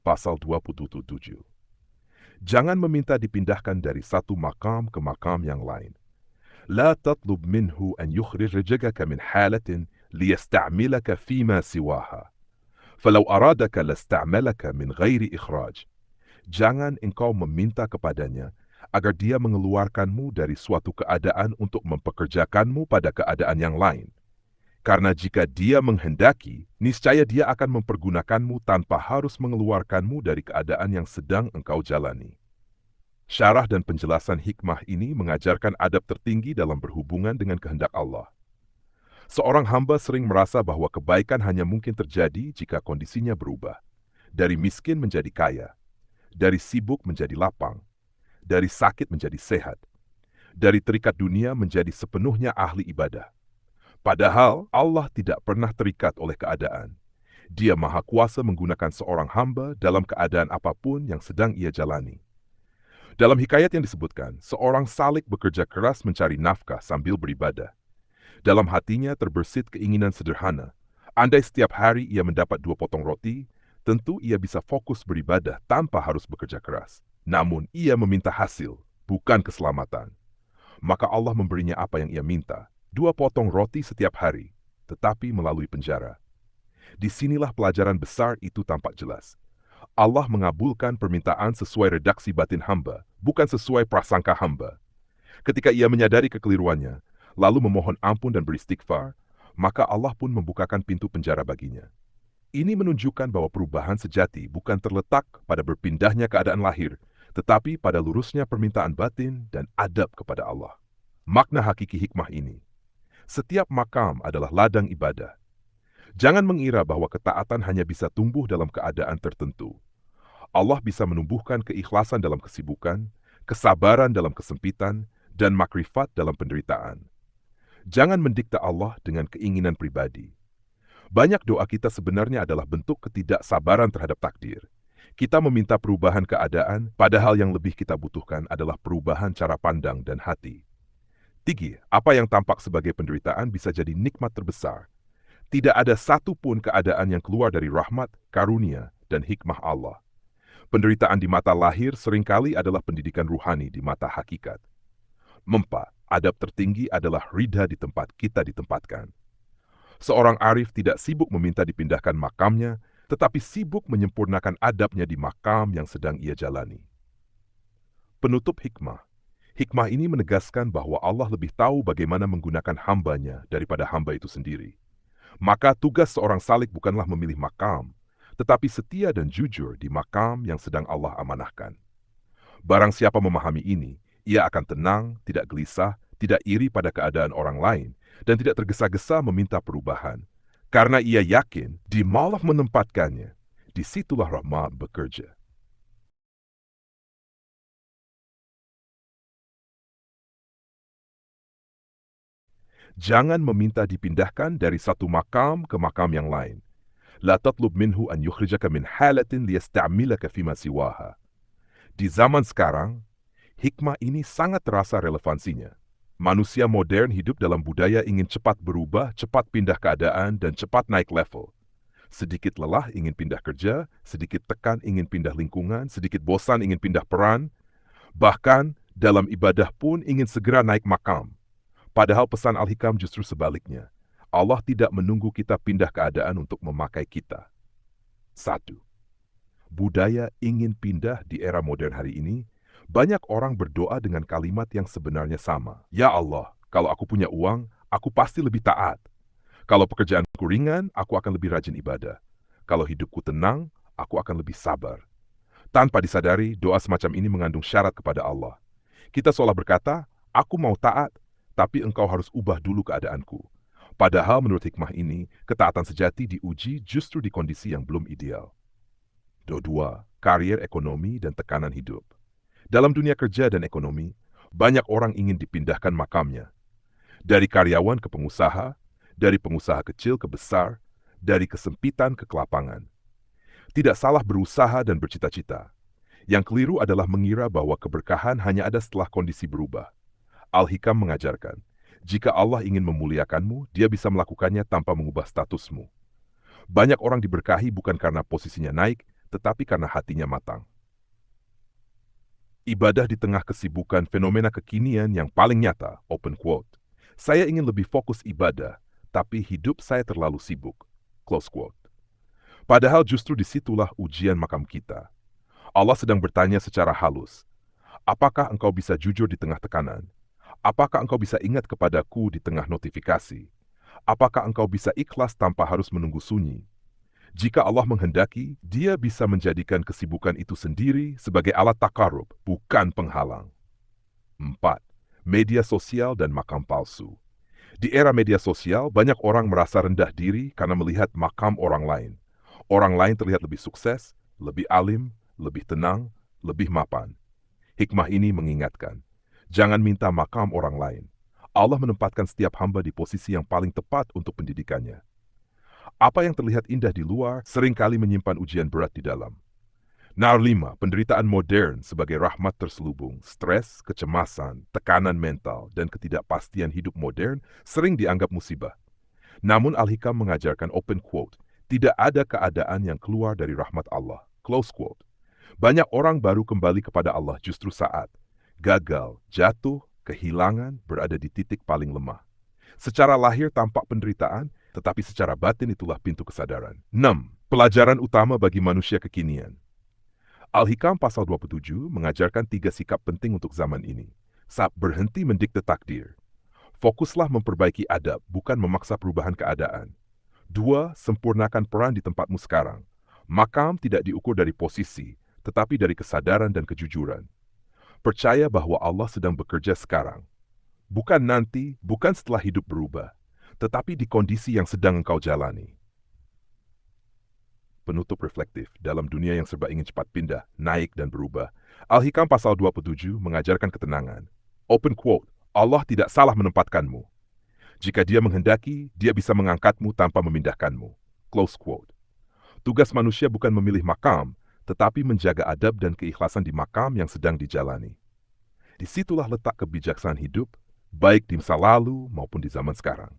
pasal 27. Jangan meminta dipindahkan dari satu makam ke makam yang lain. لا تطلب منه أن يخرج رجلك من حالة ليستعملك فيما سواها. فلو أرادك لاستعملك من غير إخراج. Jangan engkau meminta kepadanya agar dia mengeluarkanmu dari suatu keadaan untuk mempekerjakanmu pada keadaan yang lain. Karena jika dia menghendaki, niscaya dia akan mempergunakanmu tanpa harus mengeluarkanmu dari keadaan yang sedang engkau jalani. Syarah dan penjelasan hikmah ini mengajarkan adab tertinggi dalam berhubungan dengan kehendak Allah. Seorang hamba sering merasa bahwa kebaikan hanya mungkin terjadi jika kondisinya berubah. Dari miskin menjadi kaya, dari sibuk menjadi lapang, dari sakit menjadi sehat, dari terikat dunia menjadi sepenuhnya ahli ibadah. Padahal Allah tidak pernah terikat oleh keadaan. Dia maha kuasa menggunakan seorang hamba dalam keadaan apapun yang sedang ia jalani. Dalam hikayat yang disebutkan, seorang salik bekerja keras mencari nafkah sambil beribadah. Dalam hatinya terbersit keinginan sederhana. Andai setiap hari ia mendapat 2 potong roti, tentu ia bisa fokus beribadah tanpa harus bekerja keras. Namun ia meminta hasil, bukan keselamatan. Maka Allah memberinya apa yang ia minta, 2 potong roti setiap hari, tetapi melalui penjara. Disinilah pelajaran besar itu tampak jelas. Allah mengabulkan permintaan sesuai redaksi batin hamba, bukan sesuai prasangka hamba. Ketika ia menyadari kekeliruannya, lalu memohon ampun dan beristighfar, maka Allah pun membukakan pintu penjara baginya. Ini menunjukkan bahwa perubahan sejati bukan terletak pada berpindahnya keadaan lahir, tetapi pada lurusnya permintaan batin dan adab kepada Allah. Makna hakiki hikmah ini. Setiap makam adalah ladang ibadah. Jangan mengira bahwa ketaatan hanya bisa tumbuh dalam keadaan tertentu. Allah bisa menumbuhkan keikhlasan dalam kesibukan, kesabaran dalam kesempitan, dan makrifat dalam penderitaan. Jangan mendikte Allah dengan keinginan pribadi. Banyak doa kita sebenarnya adalah bentuk ketidaksabaran terhadap takdir. Kita meminta perubahan keadaan, padahal yang lebih kita butuhkan adalah perubahan cara pandang dan hati. 3. Apa yang tampak sebagai penderitaan bisa jadi nikmat terbesar. Tidak ada satu pun keadaan yang keluar dari rahmat, karunia, dan hikmah Allah. Penderitaan di mata lahir seringkali adalah pendidikan ruhani di mata hakikat. 4. Adab tertinggi adalah ridha di tempat kita ditempatkan. Seorang arif tidak sibuk meminta dipindahkan makamnya, tetapi sibuk menyempurnakan adabnya di makam yang sedang ia jalani. Penutup hikmah. Hikmah ini menegaskan bahwa Allah lebih tahu bagaimana menggunakan hambanya daripada hamba itu sendiri. Maka tugas seorang salik bukanlah memilih makam, tetapi setia dan jujur di makam yang sedang Allah amanahkan. Barang siapa memahami ini, ia akan tenang, tidak gelisah, tidak iri pada keadaan orang lain, dan tidak tergesa-gesa meminta perubahan. Karena ia yakin, di mana Allah menempatkannya, disitulah rahmat bekerja. Jangan meminta dipindahkan dari satu makam ke makam yang lain. La tatlub minhu an yukhrijaka min halatin liyasta'milaka fima siwaha. Di zaman sekarang, hikmah ini sangat terasa relevansinya. Manusia modern hidup dalam budaya ingin cepat berubah, cepat pindah keadaan, dan cepat naik level. Sedikit lelah ingin pindah kerja, sedikit tekan ingin pindah lingkungan, sedikit bosan ingin pindah peran. Bahkan, dalam ibadah pun ingin segera naik makam. Padahal pesan Al-Hikam justru sebaliknya. Allah tidak menunggu kita pindah keadaan untuk memakai kita. 1. Budaya ingin pindah di era modern hari ini, banyak orang berdoa dengan kalimat yang sebenarnya sama. Ya Allah, kalau aku punya uang, aku pasti lebih taat. Kalau pekerjaanku ringan, aku akan lebih rajin ibadah. Kalau hidupku tenang, aku akan lebih sabar. Tanpa disadari, doa semacam ini mengandung syarat kepada Allah. Kita seolah berkata, aku mau taat, tapi engkau harus ubah dulu keadaanku. Padahal menurut hikmah ini, ketaatan sejati diuji justru di kondisi yang belum ideal. 2. Karier ekonomi dan tekanan hidup. Dalam dunia kerja dan ekonomi, banyak orang ingin dipindahkan makamnya. Dari karyawan ke pengusaha, dari pengusaha kecil ke besar, dari kesempitan ke kelapangan. Tidak salah berusaha dan bercita-cita. Yang keliru adalah mengira bahwa keberkahan hanya ada setelah kondisi berubah. Al-Hikam mengajarkan, jika Allah ingin memuliakanmu, dia bisa melakukannya tanpa mengubah statusmu. Banyak orang diberkahi bukan karena posisinya naik, tetapi karena hatinya matang. Ibadah di tengah kesibukan fenomena kekinian yang paling nyata, open quote. Saya ingin lebih fokus ibadah, tapi hidup saya terlalu sibuk, close quote. Padahal justru disitulah ujian makam kita. Allah sedang bertanya secara halus, apakah engkau bisa jujur di tengah tekanan? Apakah engkau bisa ingat kepadaku di tengah notifikasi? Apakah engkau bisa ikhlas tanpa harus menunggu sunyi? Jika Allah menghendaki, Dia bisa menjadikan kesibukan itu sendiri sebagai alat takarub, bukan penghalang. 4. Media sosial dan makam palsu. Di era media sosial, banyak orang merasa rendah diri karena melihat makam orang lain. Orang lain terlihat lebih sukses, lebih alim, lebih tenang, lebih mapan. Hikmah ini mengingatkan, jangan minta makam orang lain. Allah menempatkan setiap hamba di posisi yang paling tepat untuk pendidikannya. Apa yang terlihat indah di luar seringkali menyimpan ujian berat di dalam. Nomor 5, penderitaan modern sebagai rahmat terselubung, stres, kecemasan, tekanan mental, dan ketidakpastian hidup modern sering dianggap musibah. Namun Al-Hikam mengajarkan open quote, tidak ada keadaan yang keluar dari rahmat Allah, close quote. Banyak orang baru kembali kepada Allah justru saat gagal, jatuh, kehilangan, berada di titik paling lemah. Secara lahir tampak penderitaan, tetapi secara batin itulah pintu kesadaran. 6. Pelajaran utama bagi manusia kekinian. Al-Hikam pasal 27 mengajarkan 3 sikap penting untuk zaman ini. Saat berhenti mendikte takdir. Fokuslah memperbaiki adab, bukan memaksa perubahan keadaan. 2. Sempurnakan peran di tempatmu sekarang. Makam tidak diukur dari posisi, tetapi dari kesadaran dan kejujuran. Percaya bahwa Allah sedang bekerja sekarang. Bukan nanti, bukan setelah hidup berubah, tetapi di kondisi yang sedang engkau jalani. Penutup reflektif dalam dunia yang serba ingin cepat pindah, naik dan berubah. Al-Hikam pasal 27 mengajarkan ketenangan. Open quote, Allah tidak salah menempatkanmu. Jika Dia menghendaki, Dia bisa mengangkatmu tanpa memindahkanmu. Close quote. Tugas manusia bukan memilih makam, tetapi menjaga adab dan keikhlasan di makam yang sedang dijalani. Disitulah letak kebijaksanaan hidup, baik di masa lalu maupun di zaman sekarang.